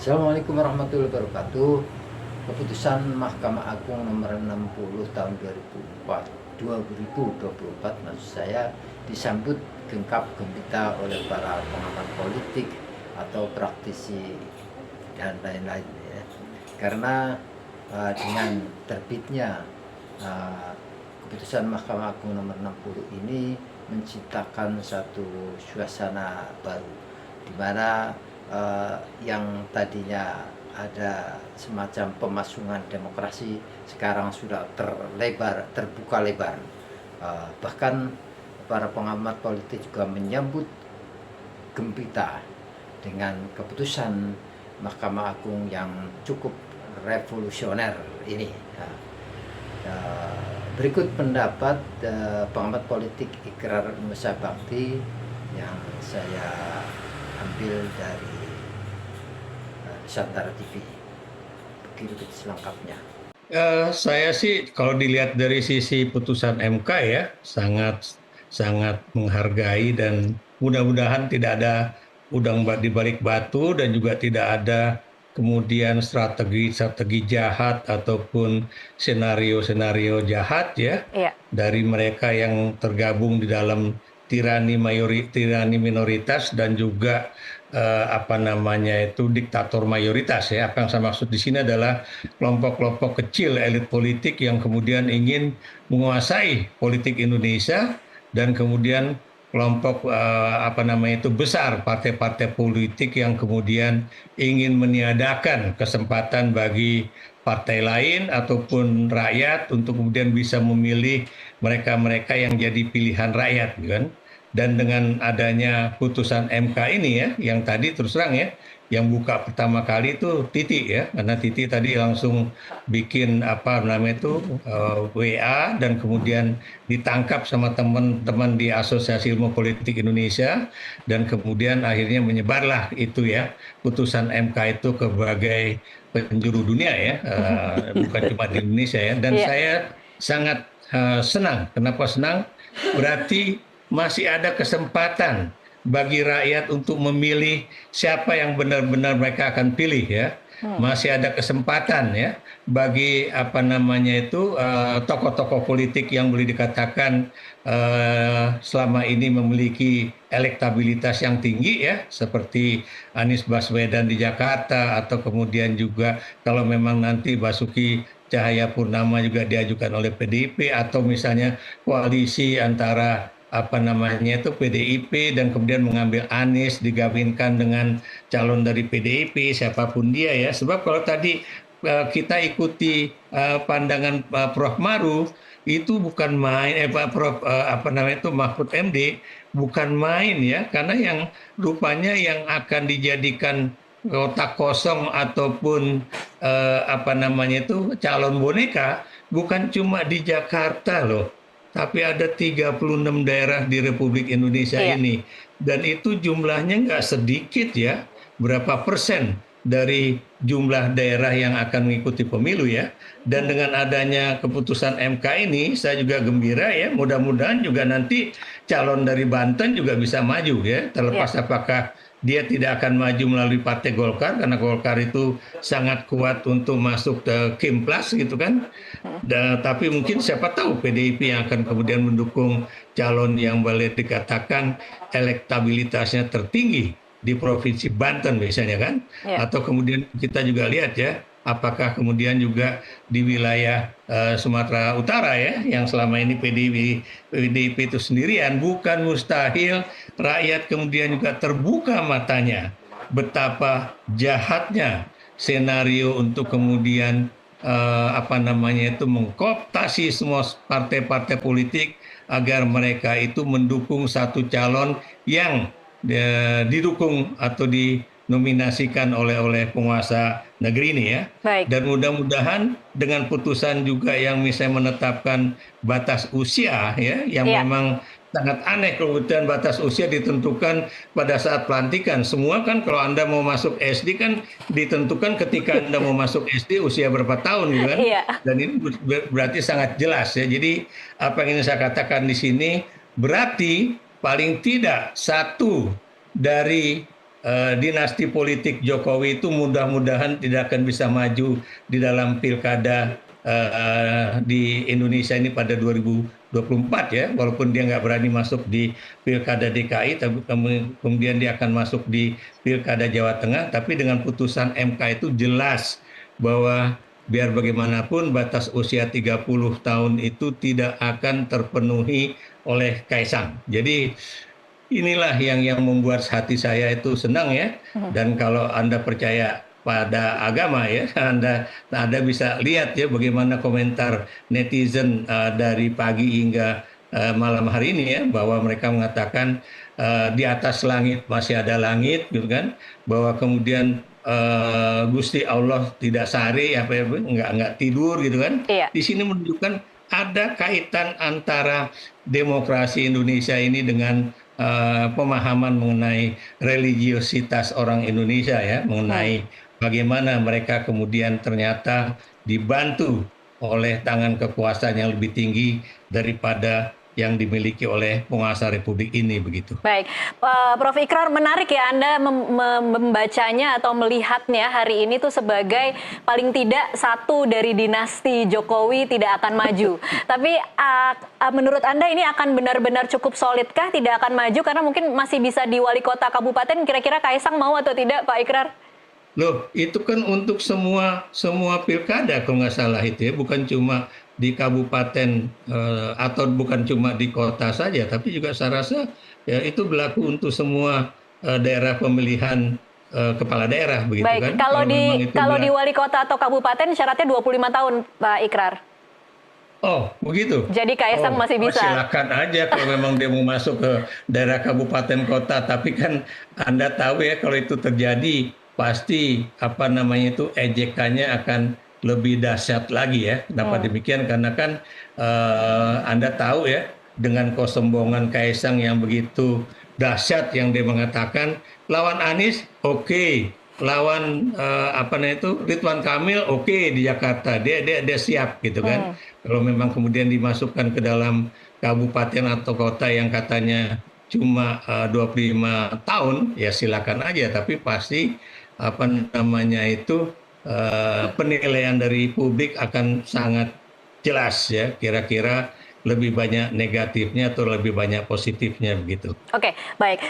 Assalamualaikum warahmatullahi wabarakatuh. Keputusan Mahkamah Agung nomor 60 tahun 2024 maksud saya disambut genggam gembira oleh para pengamat politik atau praktisi dan lain-lain ya. Karena dengan terbitnya keputusan Mahkamah Agung nomor 60 ini menciptakan satu suasana baru di mana yang tadinya ada semacam pemasungan demokrasi sekarang sudah terbuka lebar. Bahkan para pengamat politik juga menyambut gembira dengan keputusan Mahkamah Agung yang cukup revolusioner ini. Berikut pendapat pengamat politik Ikrar Nusa Bakti yang saya ambil dari Nusantara TV. Begitu selengkapnya. Saya sih kalau dilihat dari sisi putusan MK ya sangat sangat menghargai dan mudah-mudahan tidak ada udang di balik batu dan juga tidak ada kemudian strategi jahat ataupun senario-senario jahat ya Iya. dari mereka yang tergabung di dalam tirani minoritas dan juga apa namanya itu diktator mayoritas ya. Apa yang saya maksud di sini adalah kelompok-kelompok kecil elit politik yang kemudian ingin menguasai politik Indonesia dan kemudian kelompok apa namanya itu besar partai-partai politik yang kemudian ingin meniadakan kesempatan bagi partai lain ataupun rakyat untuk kemudian bisa memilih mereka-mereka yang jadi pilihan rakyat kan. Dan dengan adanya putusan MK ini ya, yang tadi terus terang ya, yang buka pertama kali itu Titi ya, karena Titi tadi langsung bikin apa namanya itu WA dan kemudian ditangkap sama teman-teman di Asosiasi Ilmu Politik Indonesia dan kemudian akhirnya menyebarlah itu ya putusan MK itu ke berbagai penjuru dunia ya, bukan cuma di Indonesia ya. Dan Iya. saya sangat senang. Kenapa senang? Berarti masih ada kesempatan bagi rakyat untuk memilih siapa yang benar-benar mereka akan pilih ya. Masih ada kesempatan ya bagi apa namanya itu tokoh-tokoh politik yang boleh dikatakan selama ini memiliki elektabilitas yang tinggi ya seperti Anies Baswedan di Jakarta atau kemudian juga kalau memang nanti Basuki Cahayapurnama juga diajukan oleh PDIP atau misalnya koalisi antara apa namanya itu PDIP dan kemudian mengambil Anies digabungkan dengan calon dari PDIP siapapun dia ya. Sebab kalau tadi kita ikuti pandangan Prof Maruf itu bukan main Prof apa namanya itu Mahfud MD bukan main ya karena yang rupanya yang akan dijadikan kotak kosong ataupun apa namanya itu calon boneka bukan cuma di Jakarta loh tapi ada 36 daerah di Republik Indonesia Iya. ini. Dan itu jumlahnya nggak sedikit ya. Berapa persen dari jumlah daerah yang akan mengikuti pemilu ya. Dan dengan adanya keputusan MK ini, saya juga gembira ya. Mudah-mudahan juga nanti calon dari Banten juga bisa maju ya. Terlepas apakah dia tidak akan maju melalui Partai Golkar, karena Golkar itu sangat kuat untuk masuk ke Kimplas gitu kan. Tapi mungkin siapa tahu PDIP yang akan kemudian mendukung calon yang boleh dikatakan elektabilitasnya tertinggi di Provinsi Banten misalnya kan. Iya. Atau kemudian kita juga lihat ya, apakah kemudian juga di wilayah Sumatera Utara ya, yang selama ini PDIP itu sendirian, bukan mustahil rakyat kemudian juga terbuka matanya betapa jahatnya senario untuk kemudian apa namanya itu mengkooptasi semua partai-partai politik agar mereka itu mendukung satu calon yang didukung atau dinominasikan oleh penguasa negeri ini ya. Baik. Dan mudah-mudahan dengan putusan juga yang misalnya menetapkan batas usia ya, yang Iya. memang sangat aneh kemudian batas usia ditentukan pada saat pelantikan. Semua kan kalau Anda mau masuk SD kan ditentukan ketika Anda mau masuk SD usia berapa tahun gitu kan. Iya. Dan ini berarti sangat jelas ya. Jadi apa yang ingin saya katakan di sini berarti paling tidak satu dari dinasti politik Jokowi itu mudah-mudahan tidak akan bisa maju di dalam pilkada di Indonesia ini pada 2024 ya, walaupun dia nggak berani masuk di pilkada DKI, tapi kemudian dia akan masuk di pilkada Jawa Tengah, tapi dengan putusan MK itu jelas bahwa biar bagaimanapun batas usia 30 tahun itu tidak akan terpenuhi oleh Kaisang. Jadi inilah yang membuat hati saya itu senang ya. Dan kalau Anda percaya pada agama ya, Anda bisa lihat ya bagaimana komentar netizen dari pagi hingga malam hari ini ya, bahwa mereka mengatakan di atas langit masih ada langit gitu kan, bahwa kemudian Gusti Allah tidak sare apa ya, nggak tidur gitu kan. Iya. Di sini menunjukkan ada kaitan antara demokrasi Indonesia ini dengan pemahaman mengenai religiositas orang Indonesia ya, mengenai bagaimana mereka kemudian ternyata dibantu oleh tangan kekuasaan yang lebih tinggi daripada yang dimiliki oleh penguasa republik ini begitu. Baik, Prof. Ikrar, menarik ya Anda membacanya atau melihatnya hari ini tuh sebagai paling tidak satu dari dinasti Jokowi tidak akan maju. Tapi menurut Anda ini akan benar-benar cukup solidkah tidak akan maju karena mungkin masih bisa di wali kota kabupaten, kira-kira Kaisang mau atau tidak Pak Ikrar? Loh, itu kan untuk semua pilkada kalau nggak salah itu ya, bukan cuma di kabupaten atau bukan cuma di kota saja, tapi juga saya rasa ya itu berlaku untuk semua daerah pemilihan kepala daerah begitu. Baik, kan. Kalau di wali kota atau kabupaten syaratnya 25 tahun Pak Ikrar. Oh, begitu. Jadi Kaisang masih bisa. Silakan aja kalau memang dia mau masuk ke daerah kabupaten kota, tapi kan Anda tahu ya kalau itu terjadi pasti ejekannya akan lebih dahsyat lagi ya. Kenapa demikian? Karena kan Anda tahu ya, dengan kesombongan Kaisang yang begitu dahsyat yang dia mengatakan lawan Anies oke, lawan Ridwan Kamil oke di Jakarta, dia siap gitu kan. Kalau memang kemudian dimasukkan ke dalam kabupaten atau kota yang katanya cuma 25 tahun ya silakan aja, tapi pasti penilaian dari publik akan sangat jelas ya, kira-kira lebih banyak negatifnya atau lebih banyak positifnya begitu. Oke, baik.